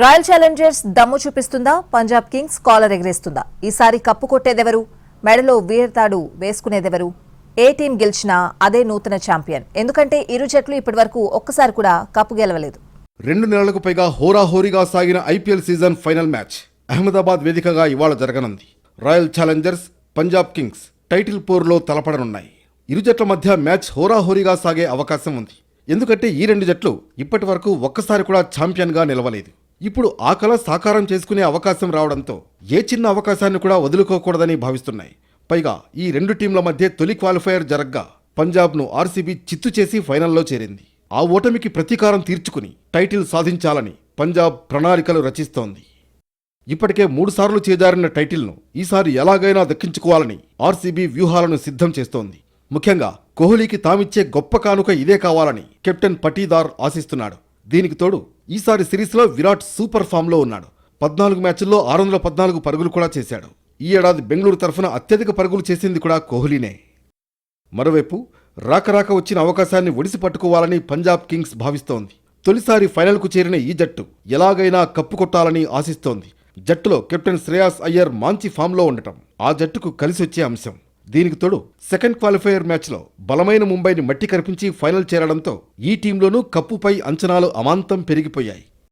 Royal Challengers దమ్ము చూపిస్తుందా? Punjab Kings collar ఎగరేస్తుందా? ఈసారి కప్పు కొట్టేదెవరు? మెడలో వీరతాడు వేసుకునేదెవరు? ఏ టీం గెలిచినా అదే నూతన ఛాంపియన్. ఎందుకంటే ఇరు జట్లు ఇప్పటివరకు ఒక్కసారి కూడా కప్పు గెలవలేదు. 2 నెలలకు పైగా హోరాహోరీగా సాగిన IPL season final match Ahmedabad వేదికగా ఇవాళ జరగనుంది. Royal Challengers, Punjab Kings title పోరులో తలపడనున్నాయి. ఇరు జట్ల మధ్య మ్యాచ్ హోరాహోరీగా సాగే అవకాశం ఉంది. ఎందుకంటే ఈ 2 జట్లు ఇప్పటి వరకు ఒక్కసారి కూడా ఛాంపియన్గా నిలవలేదు. ఇప్పుడు ఆ కల సాకారం చేసుకునే అవకాశం రావడంతో ఏ చిన్న అవకాశాన్ని కూడా వదులుకోకూడదని భావిస్తున్నాయి. పైగా ఈ 2 టీంల మధ్య తొలి క్వాలిఫైయర్ జరగ్గా పంజాబ్ను ఆర్సీబీ చిత్తు చేసి ఫైనల్లో చేరింది. ఆ ఓటమికి ప్రతీకారం తీర్చుకుని టైటిల్ సాధించాలని పంజాబ్ ప్రణాళికలు రచిస్తోంది. ఇప్పటికే 3 సార్లు చేజారిన టైటిల్ను ఈసారి ఎలాగైనా దక్కించుకోవాలని ఆర్సీబీ వ్యూహాలను సిద్ధం చేస్తోంది. ముఖ్యంగా కోహ్లీకి తామిచ్చే గొప్ప కానుక ఇదే కావాలని కెప్టెన్ పటీదార్ ఆశిస్తున్నాడు. దీనికి తోడు ఈసారి సిరీస్లో విరాట్ సూపర్ ఫామ్లో ఉన్నాడు. 14 మ్యాచ్ల్లో 614 పరుగులు కూడా చేశాడు. ఈ ఏడాది బెంగళూరు తరఫున అత్యధిక పరుగులు చేసింది కూడా కోహ్లీనే. మరోవైపు రాక వచ్చిన అవకాశాన్ని ఒడిసి పట్టుకోవాలని పంజాబ్ కింగ్స్ భావిస్తోంది. తొలిసారి ఫైనల్కు చేరిన ఈ జట్టు ఎలాగైనా కప్పు కొట్టాలని ఆశిస్తోంది. జట్టులో కెప్టెన్ శ్రేయాస్ అయ్యర్ మంచి ఫామ్లో ఉండటం ఆ జట్టుకు కలిసొచ్చే అంశం. దీనికి తోడు సెకండ్ క్వాలిఫైయర్ మ్యాచ్లో బలమైన ముంబైని మట్టి కరిపించి ఫైనల్ చేరడంతో ఈ టీంలోనూ కప్పుపై అంచనాలు అమాంతం పెరిగిపోయాయి.